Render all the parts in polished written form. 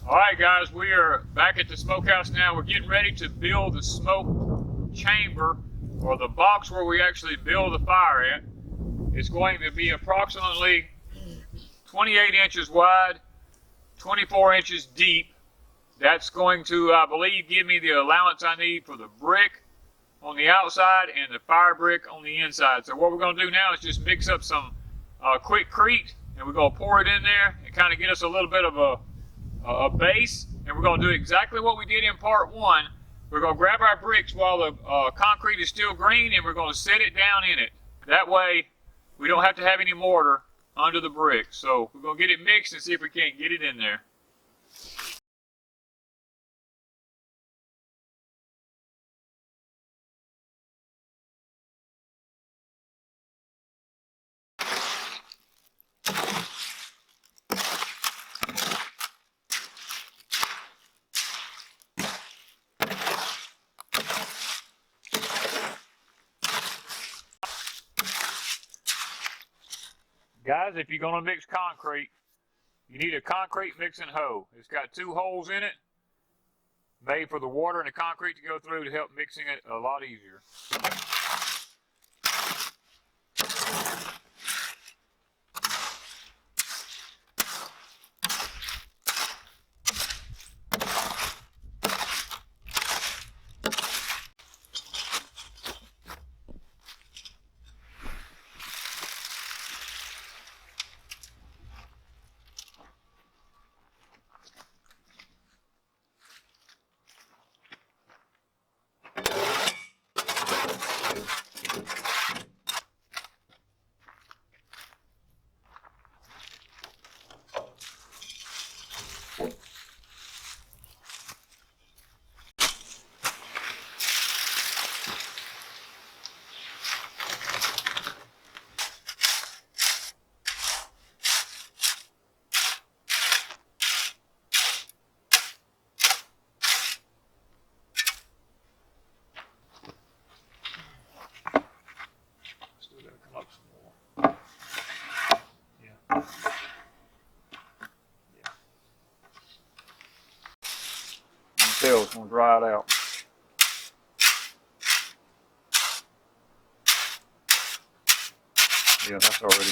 Alright guys, we are back at the smokehouse now. We're getting ready to build the smoke chamber, or the box where we actually build the fire at. It's going to be approximately 28 inches wide, 24 inches deep. That's going to, I believe, give me the allowance I need for the brick on the outside and the fire brick on the inside. So what we're going to do now is just mix up some quickcrete, and we're going to pour it in there and kind of get us a little bit of a base, and we're going to do exactly what we did in part one. We're going to grab our bricks while the concrete is still green, and we're going to set it down in it. That way we don't have to have any mortar under the brick. So we're going to get it mixed and see if we can't get it in there. Guys, if you're going to mix concrete, you need a concrete mixing hoe. It's got two holes in it, made for the water and the concrete to go through to help mixing it a lot easier. It's going to dry it out. Yeah, that's already.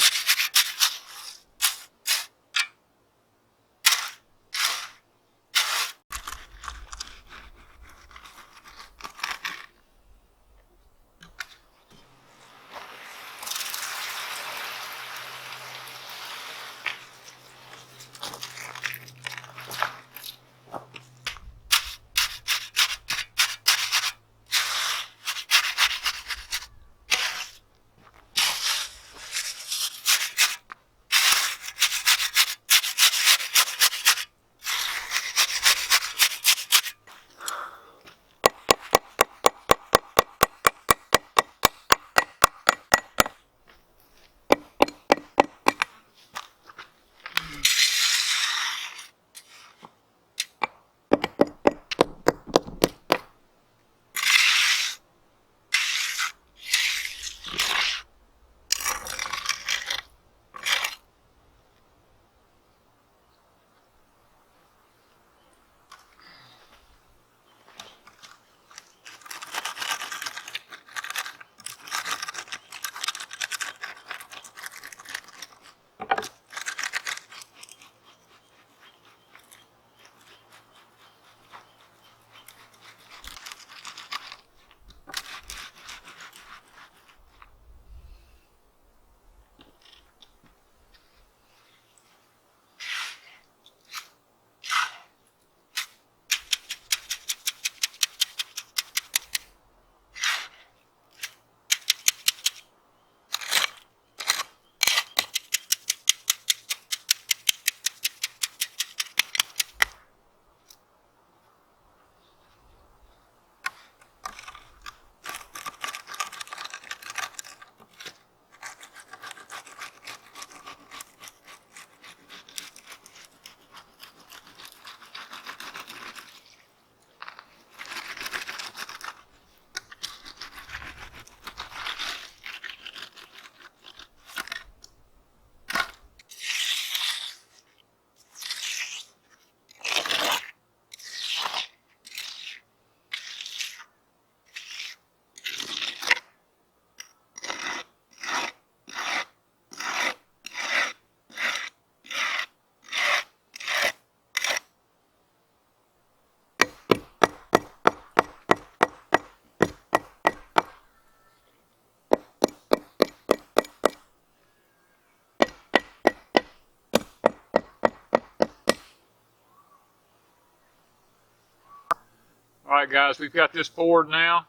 Alright guys, we've got this poured now.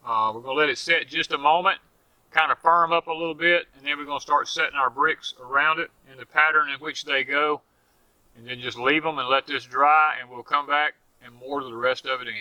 We're going to let it set just a moment, kind of firm up a little bit, and then we're going to start setting our bricks around it in the pattern in which they go, and then just leave them and let this dry, and we'll come back and mortar the rest of it in.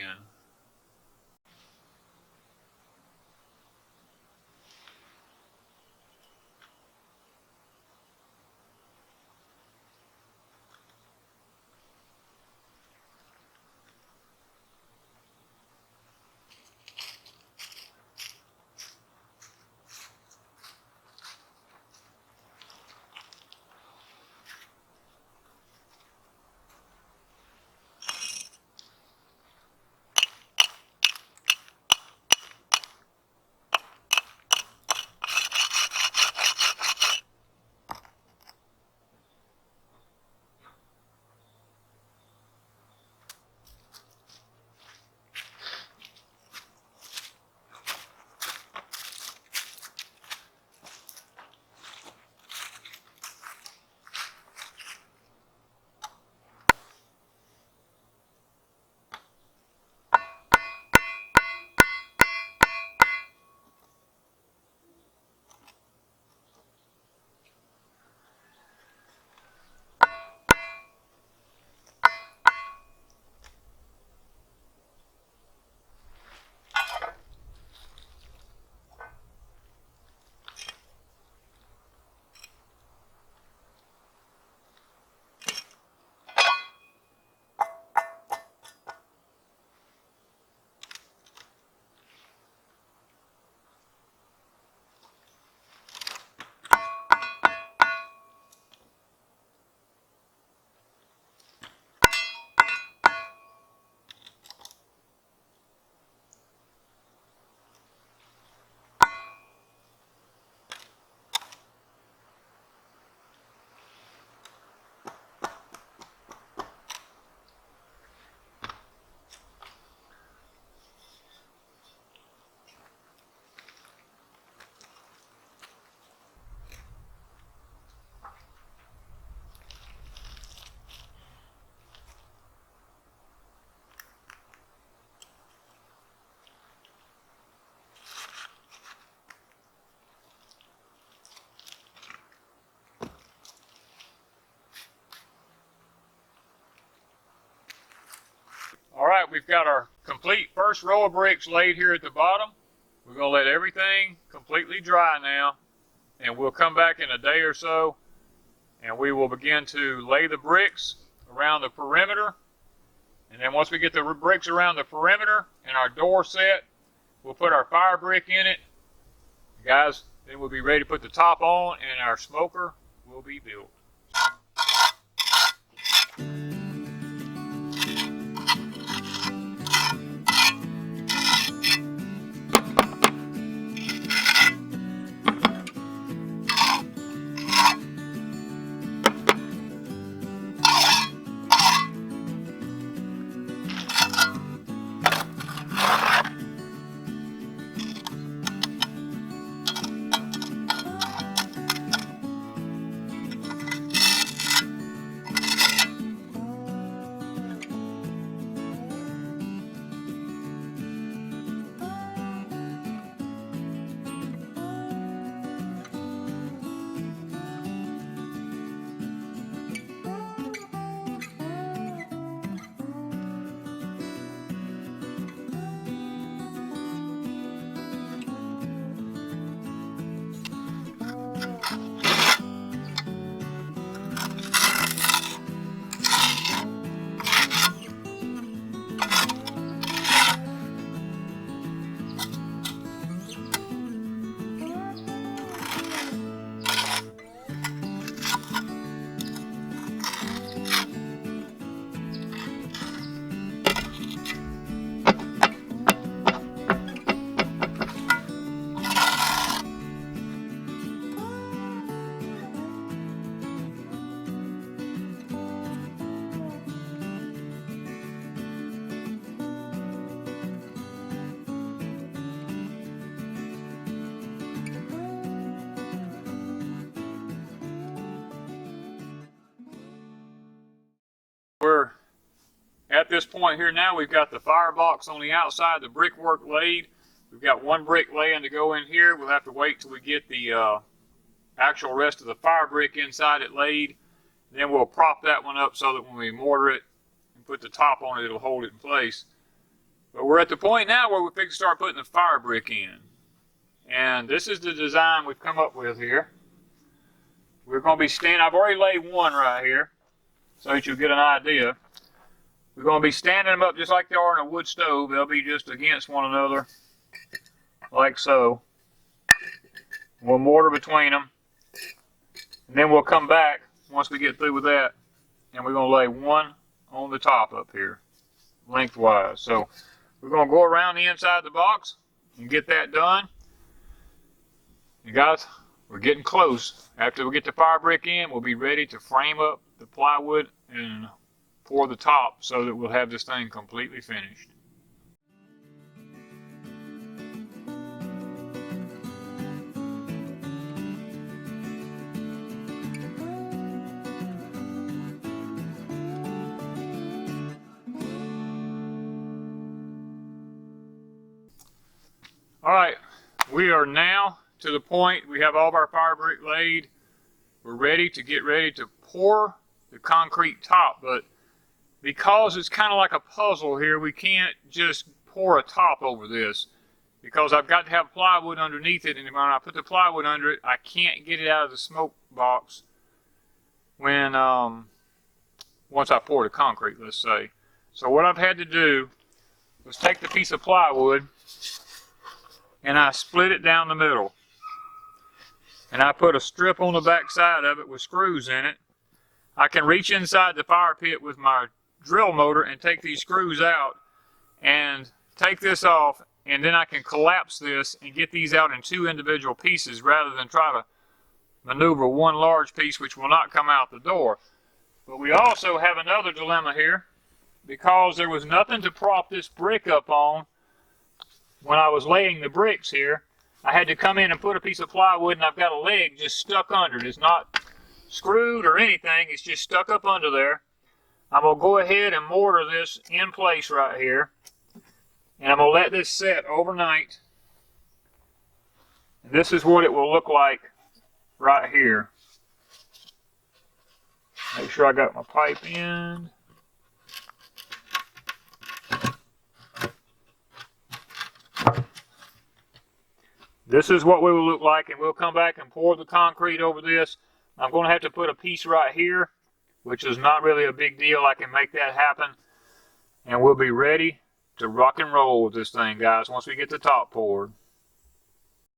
Alright, we've got our complete first row of bricks laid here at the bottom. We're going to let everything completely dry now, and we'll come back in a day or so, and we will begin to lay the bricks around the perimeter. And then once we get the bricks around the perimeter and our door set, we'll put our fire brick in it. Guys, then we'll be ready to put the top on, and our smoker will be built. at this point here now, we've got the firebox on the outside, the brickwork laid. We've got one brick laying to go in here. We'll have to wait till we get the actual rest of the fire brick inside it laid. Then we'll prop that one up so that when we mortar it and put the top on it, it'll hold it in place. But we're at the point now where we're fixing to start putting the fire brick in. And this is the design we've come up with here. We're going to be standing, I've already laid one right here so that you'll get an idea. We're going to be standing them up just like they are in a wood stove. They'll be just against one another, like so. We'll mortar between them. And then we'll come back once we get through with that. And we're going to lay one on the top up here, lengthwise. So we're going to go around the inside of the box and get that done. And guys, we're getting close. After we get the fire brick in, we'll be ready to frame up the plywood and pour the top so that we'll have this thing completely finished. All right, we are now to the point, we have all of our fire brick laid. We're ready to pour the concrete top, but because it's kind of like a puzzle here, we can't just pour a top over this because I've got to have plywood underneath it, and when I put the plywood under it, I can't get it out of the smoke box when once I pour the concrete, let's say. So what I've had to do was take the piece of plywood and I split it down the middle. And I put a strip on the back side of it with screws in it. I can reach inside the fire pit with my drill motor and take these screws out and take this off, and then I can collapse this and get these out in two individual pieces rather than try to maneuver one large piece which will not come out the door. But we also have another dilemma here because there was nothing to prop this brick up on when I was laying the bricks here. I had to come in and put a piece of plywood, and I've got a leg just stuck under it. It's not screwed or anything. It's just stuck up under there. I'm going to go ahead and mortar this in place right here. And I'm going to let this set overnight. And this is what it will look like right here. Make sure I got my pipe in. This is what we will look like, and we'll come back and pour the concrete over this. I'm going to have to put a piece right here, which is not really a big deal. I can make that happen, and we'll be ready to rock and roll with this thing, guys, once we get the top poured.